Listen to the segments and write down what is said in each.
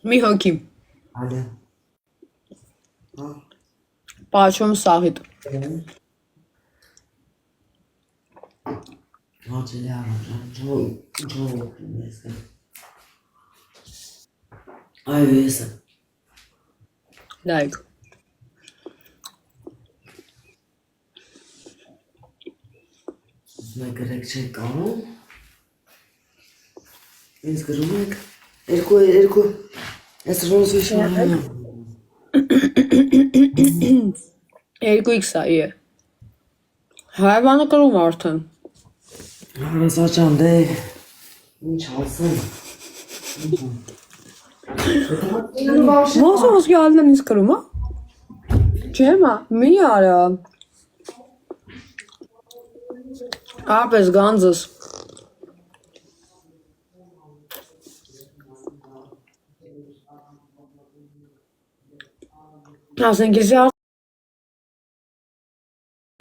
մի հոգի։ Ալե։ Պաչում սաղիտ։ Հաճելի առանջան, ջոն ես կա։ Այո ես է։ Լայք։ Մեկ գրեք չեք կանում։ Ինձ գրում եք, երկու, ես ռոզվի շարանը։ 2x է։ Հայվանը կրում արդեն։ Հարասաճան դե, ինչ ասեմ։ Ոնց գալն ինձ կրում, հա։ Չեմա, մի արա։ Ապես գանձս։ Ասենք ես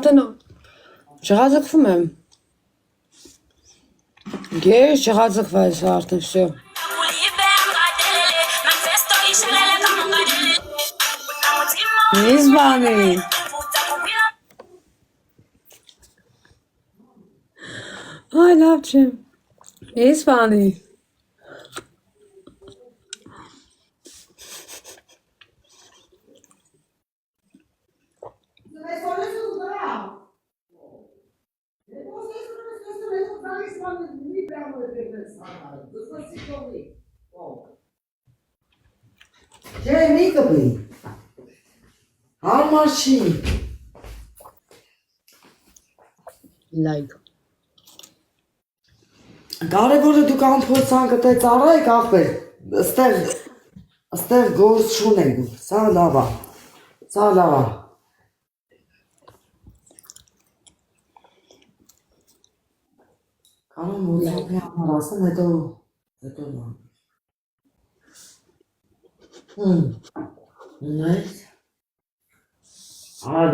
արդեն չղազկվում եմ։ Ես չղազկվայս արդեն վсё։ Ես բանի։ Այ լավ չեմ։ Ես բանի։ Չէ, մի կպի։ Հարմար չի։ Լայք։ Կարևորը դուք ամփոփցան կտե ծառայեք ախպեր, ստեղ գործ չունենք, սա լավ է, Կանոն մոծոպի համար ասեմ, հետո նա։ Նայց։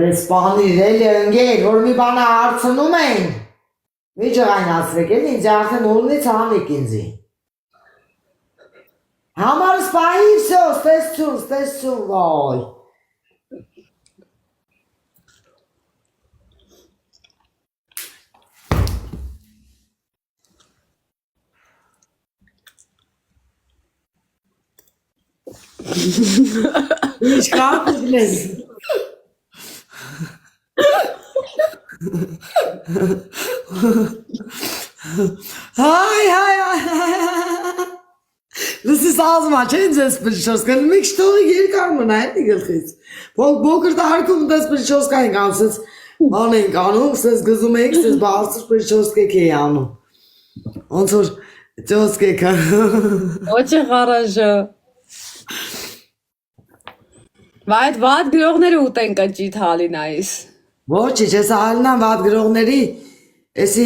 Դե սպանիր էլի ընգեր, որ մի բանը հարցնում են, մի ջղայնացրեք էլ ինձ արդեն ուրնից հանիք ինձի։ Համարս պահի վսյո, ստեսություն, վայ։ Ինչ կապ ես։ Հայ։ Լսիս ազմա, չէ ինձ ես պրիչոսկան, մեկ շտողի երկար մնա հետի գլխից։ Բոքր տարկում դես պրիչոսկա ենք անսեց, ան ենք անում, սես գզում ենք, սես բարձր պրիչոսկեք էի անում։ Ոնց որ ճոսկեքա։ Ոչը խարաժը։ Վայդ վատ գրողները ուտեն կջիտ հալին այս։ Ոչի, չես հալինան վատ գրողների, էսի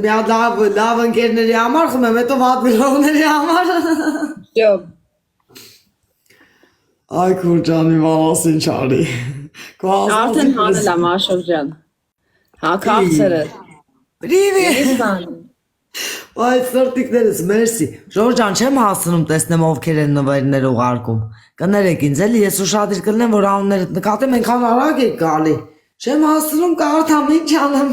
մի հատ լավ ընկերների համար խմեմ, հետո վատ գրողների համար։ Ճոբ։ Այ քուրջանի վանասին չարի։ Արդեն հանել եմ աշով ջան։ Հա կաղցերը։ Պրիվի։ Ես բանի։ Այդ սրտիկներս, մերսի։ Ժորջան, չեմ հասնում տեսնեմ ովքեր են նվերներ ուղարկում։ Կներեք ինձ էլի, ես ուշադիր կլնեմ, որ անուններդ նկատեմ ենքան արագ եք գալի։ Չեմ հասնում կարդամ, ինչ անեմ։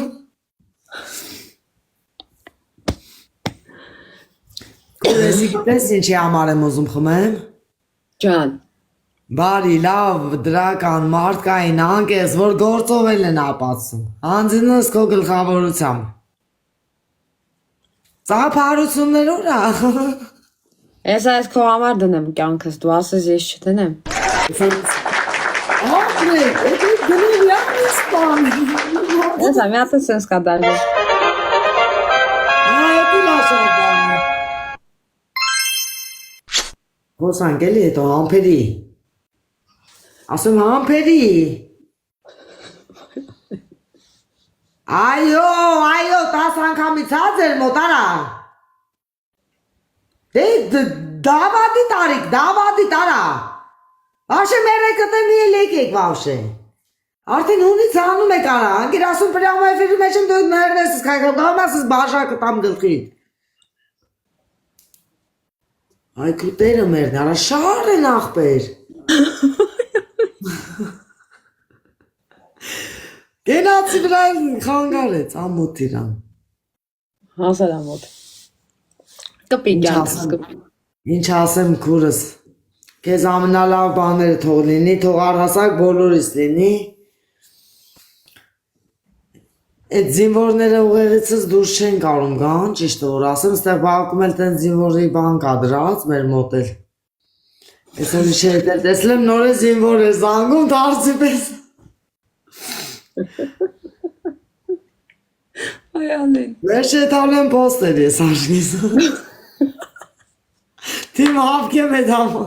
Կուրեսի գիտես ինչի համար եմ ուզում խմեմ։ Ջան։ Բարի, լավ, դրական, մարդկային, անկես, որ գործով էլ են ապացում։ Անձինս քո գլխավորությամբ։ Ծափարություններ ուրա։ Ես այս քո համար դնեմ կյանքս, դու ասես ես չդնեմ։ Ախրեք, էդեք գնում յամ ես պան։ Ես ամի ատը սենս կադարգը։ Այդի լաշարդան։ Հոսանք էլի հետո համպերի։ Ասում համպերի։ Այո, 10 անգամից հաց էր մոտարա։ Դե դավադի տարա։ Վաշե մերեկըտե մի էլ եկեք վաշե։ Արդեն ունից հանում եք արա, անգիր ասում պրյամ այվերի մեջ են դու ներնեսս կայքալ, դամ ասս բաժակը տամ գլխի։ Ay kutերը մերն, արա շար են աղբեր։ Գենացի վրա խանգարեց, ամոթ իրան։ Հասարամոտ։ Կպի կյանքս կպի։ Ինչ ասեմ քուրս, քեզ ամենալավ բաները թող լինի, թող առհասարակ բոլորիս լինի։ Այդ զինվորները ուղեղիցս դուրս չեն կարում գան, ճիշտ որ ասեմ, ստեղ բակում էլ տեն զինվորի բան կա դրած, մեր մոտ էլ։ Այսօր իշխել էլ տեսլեմ նոր է զինվոր է զանգում դարձի պես։ Այ Ալին։ Վերջ է թավլեն պոստեր ես աշնիս։ Թիմ հավկեմ է դամը։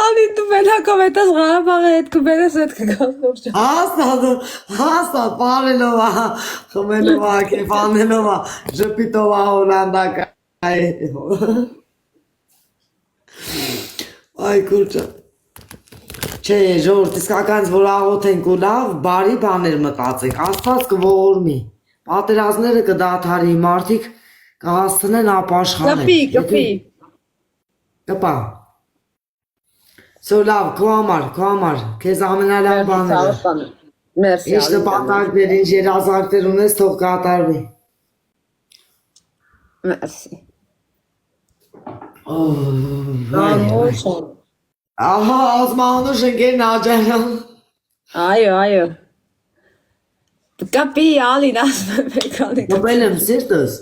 Ալին դու մենակով հետս Ղարաբաղի հետ կբերես հետ կգաս նոր ջան։ Հաստատ, պարելով ա, խմելով ա, կեվանելով ա, ժպիտով ա հոլանդակ Այ կուրջա Չէ, ժորդ, իսկականց որ աղոտ ենք ու լավ, բարի բաներ մտածեք, աստված կողորմի, պատերազմները կդադարի, մարդիկ կհասցնեն ապաշխարեն։ Կպի։ Կպա Սո լավ, քո համար, քեզ ամենալավ բաները։ Մերսի։ Ինչ նպատակներ, ինչ երազանքներ ունես, թող կատարվի։ Մերսի։ Ահա, ազմանուշ ընկերն աջարան։ Այո։ Կպի Ալին ասում եք Ալին։ Կպել եմ սիրտս։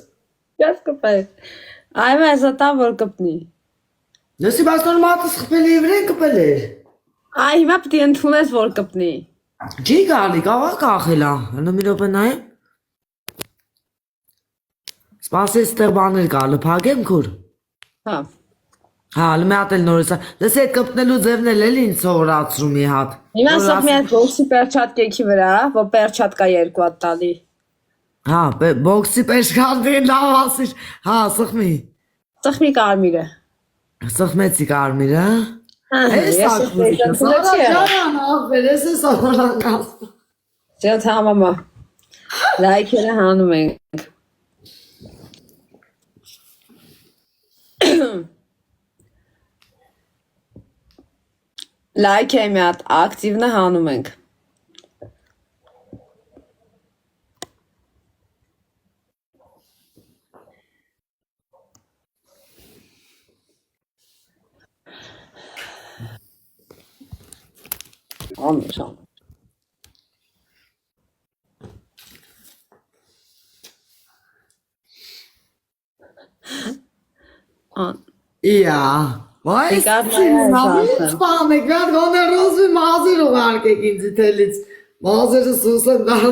Ես կպես։ Այ մեզ ատա որ կպնի։ Նսի բասնոր մատս խպել է վրեն կպել էր։ Այ հիմա պտի ընդունես որ կպնի։ Չի գալի, կաղա կախելա, հնո մի ռոպե նայեմ։ Սպասես ստեղ բաներ կա, լփագեմ քուր։ Հա, լմե հատ էլ նորից, լսի այդ կպտնելու ձևն էլ էլի ինձ սովորացրում մի հատ։ Հիմա սխ մի հատ բոքսի պերչատկեքի վրա, որ պերչատկա 2 հատ տալի։ Հա, բոքսի պերչատկի լավ ասիր, հա, սխմի։ Սխմի կարմիրը։ Սխմեցի կարմիրը։ Ես Ջան, ախպեր, ես ես սովորան ասում։ Ջան, համամա։ Լայքերը հանում ենք։ Լայք է մի հատ, ակտիվնը հանում ենք։ Անշան։ Իա, վայ, սպամ եք, վատ գոներ ռոզվի մազեր ուղարկեք ինձ իտելից, մազերը սուս են դարնա